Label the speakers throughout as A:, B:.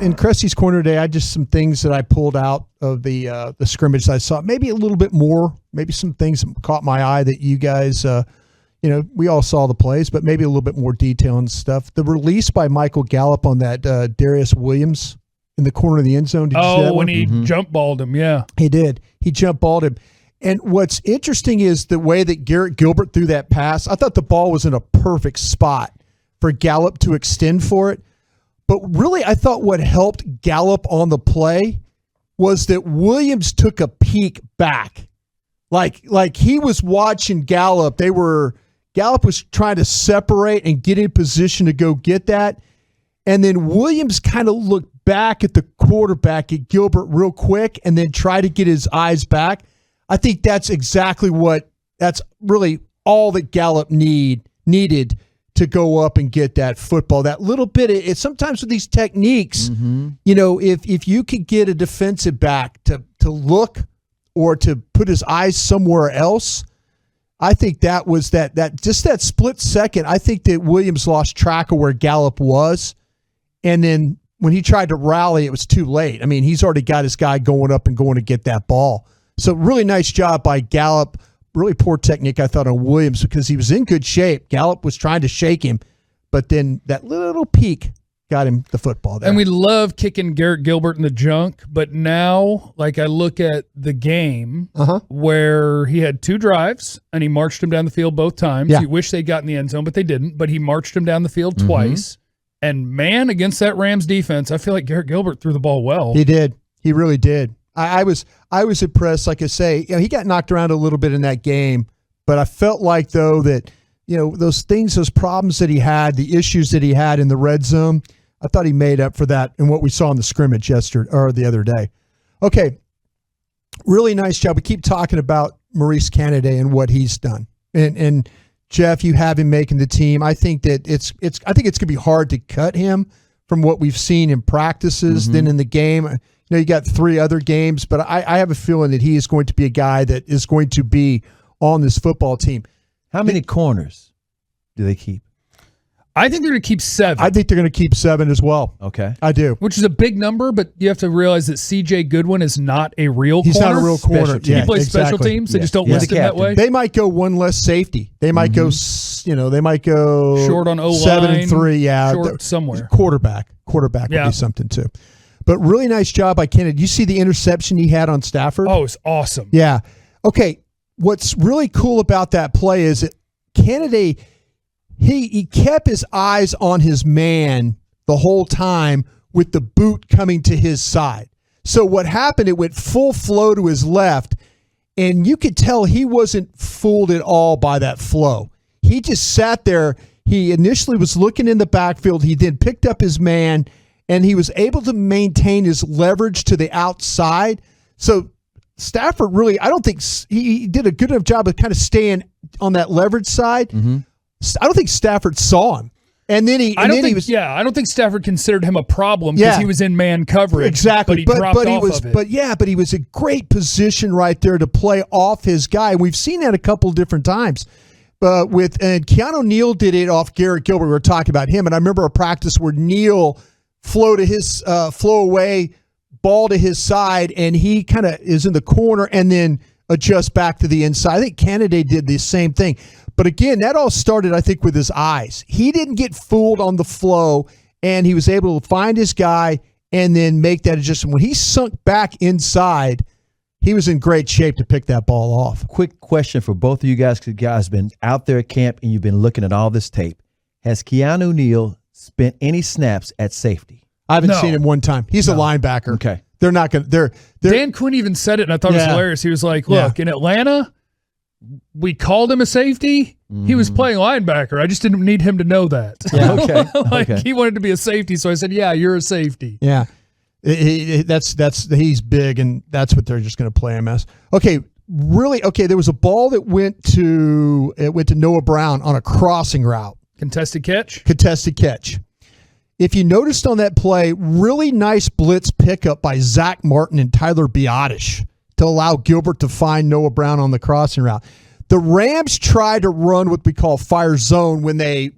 A: in Krusty's Corner today, I just some things that I pulled out of the scrimmage that I saw. Maybe a little bit more, maybe some things that caught my eye that you guys, we all saw the plays, but maybe a little bit more detail and stuff. The release by Michael Gallup on that Darius Williams in the corner of the end zone. Did you see that
B: when he jump balled him, yeah.
A: He did. He jump balled him. And what's interesting is the way that Garrett Gilbert threw that pass. I thought the ball was in a perfect spot for Gallup to extend for it. But really, I thought what helped Gallup on the play was that Williams took a peek back. Like he was watching Gallup. Gallup was trying to separate and get in position to go get that. And then Williams kind of looked back at the quarterback, at Gilbert real quick, and then tried to get his eyes back. I think that's really all that Gallup needed to go up and get that football. That little bit, it's sometimes with these techniques, if you could get a defensive back to look or to put his eyes somewhere else, I think that was that just that split second. I think that Williams lost track of where Gallup was. And then when he tried to rally, it was too late. I mean, he's already got his guy going up and going to get that ball. So really nice job by Gallup. Really poor technique, I thought, on Williams because he was in good shape. Gallup was trying to shake him, but then that little peek got him the football there.
B: And we love kicking Garrett Gilbert in the junk, but now, I look at the game where he had 2 drives and he marched him down the field both times.
A: Yeah.
B: You wish they'd got in the end zone, but they didn't. But he marched him down the field twice. And, man, against that Rams defense, I feel like Garrett Gilbert threw the ball well.
A: He did. He really did. I was impressed. Like I say, he got knocked around a little bit in that game, but I felt like though that those problems that he had, the issues that he had in the red zone, I thought he made up for that in what we saw in the scrimmage yesterday or the other day. Okay, really nice job. We keep talking about Maurice Canady and what he's done, and Jeff, you have him making the team. I think that it's gonna be hard to cut him from what we've seen in practices. Then in the game. You got 3 other games, but I have a feeling that he is going to be a guy that is going to be on this football team.
C: How many corners do they keep?
B: I think they're going to keep 7.
A: I think they're going to keep 7 as well.
C: Okay.
A: I do.
B: Which is a big number, but you have to realize that C.J. Goodwin is not a real corner.
A: He's not a real corner.
B: He plays special teams. They just don't list him that way.
A: They might go one less safety. They might go, they might go
B: short on O-line.
A: 7 and 3, yeah.
B: Short somewhere.
A: Quarterback would be something too. But really nice job by Canady. Did you see the interception he had on Stafford?
B: Oh, it's awesome.
A: Yeah. Okay. What's really cool about that play is that Canady, he kept his eyes on his man the whole time with the boot coming to his side. So what happened, it went full flow to his left, and you could tell he wasn't fooled at all by that flow. He just sat there. He initially was looking in the backfield. He then picked up his man, and he was able to maintain his leverage to the outside. So Stafford really, I don't think he did a good enough job of kind of staying on that leverage side. I don't think Stafford saw him. And then I don't think Stafford considered him a problem because he was in man coverage. Exactly.
B: But he
A: was in great position right there to play off his guy. We've seen that a couple different times. And Keanu Neal did it off Garrett Gilbert. We were talking about him, and I remember a practice where Neal flow away, ball to his side, and he kind of is in the corner and then adjusts back to the inside. I think Canady did the same thing. But again, that all started, I think, with his eyes. He didn't get fooled on the flow, and he was able to find his guy and then make that adjustment. When he sunk back inside, he was in great shape to pick that ball off.
C: Quick question for both of you guys, because you guys have been out there at camp and you've been looking at all this tape. Has Keanu Neal spent any snaps at safety?
A: I haven't seen him one time. He's a linebacker.
C: Okay.
A: They're not going to.
B: Dan Quinn even said it, and I thought it was hilarious. He was like, look, in Atlanta, we called him a safety. He was playing linebacker. I just didn't need him to know that.
C: Yeah, okay.
B: He wanted to be a safety, so I said, yeah, you're a safety.
A: Yeah. He's big, and that's what they're just going to play him as. Okay, really, there was a ball that went to Noah Brown on a crossing route.
B: Contested catch. If
A: you noticed on that play, really nice blitz pickup by Zach Martin and Tyler Broaddus to allow Gilbert to find Noah Brown on the crossing route. The Rams try to run what we call fire zone when they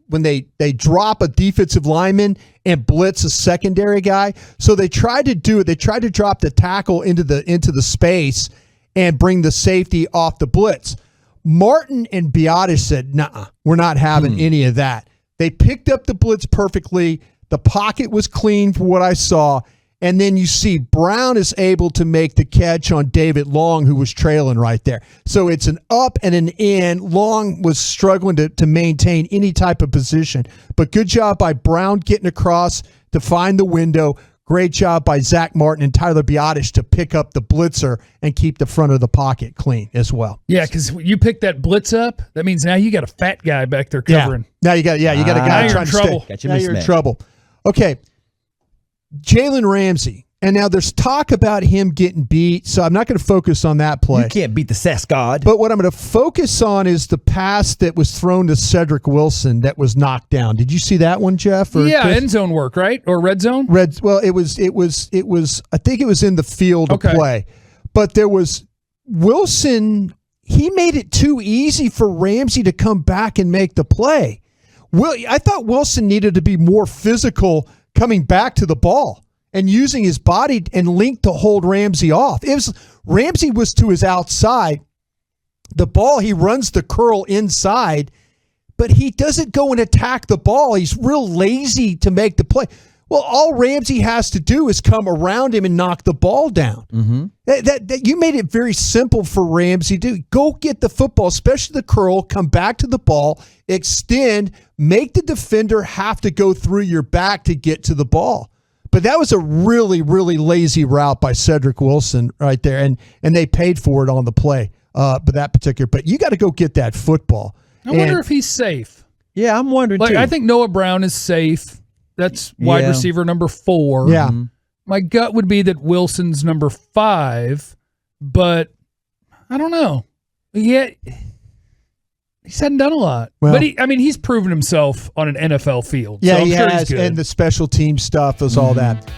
A: drop a defensive lineman and blitz a secondary guy. So they tried to do it. They tried to drop the tackle into the space and bring the safety off the blitz. Martin and Broaddus said, "Nuh-uh, we're not having any of that." They picked up the blitz perfectly. The pocket was clean for what I saw. And then you see Brown is able to make the catch on David Long, who was trailing right there. So it's an up and an in. Long was struggling to maintain any type of position. But good job by Brown getting across to find the window. Great job by Zach Martin and Tyler Broaddus to pick up the blitzer and keep the front of the pocket clean as well.
B: Yeah, because you pick that blitz up, that means now you got a fat guy back there covering.
A: Now you got a guy trying to stay. Now you're in trouble. Okay. Jalen Ramsey. And now there's talk about him getting beat, so I'm not going to focus on that play.
C: You can't beat the Sass God.
A: But what I'm going to focus on is the pass that was thrown to Cedric Wilson that was knocked down. Did you see that one, Jeff? Or
B: yeah, end zone work, right? Or red zone?
A: Well, it was I think it was in the field of play. But there was Wilson, he made it too easy for Ramsey to come back and make the play. I thought Wilson needed to be more physical coming back to the ball and using his body and link to hold Ramsey off. Ramsey was to his outside. The ball, he runs the curl inside, but he doesn't go and attack the ball. He's real lazy to make the play. Well, all Ramsey has to do is come around him and knock the ball down. That you made it very simple for Ramsey to go get the football, especially the curl, come back to the ball, extend, make the defender have to go through your back to get to the ball. But that was a really, really lazy route by Cedric Wilson right there, and they paid for it on the play. But you got to go get that football.
B: I wonder if he's safe.
C: Yeah, I'm wondering too.
B: I think Noah Brown is safe. That's wide receiver number 4.
A: Yeah.
B: My gut would be that Wilson's number 5, but I don't know. Yeah, he's hadn't done a lot. Well, but he's proven himself on an NFL field.
A: Yeah,
B: so I'm
A: he
B: sure
A: has,
B: he's good.
A: And the special team stuff is all that.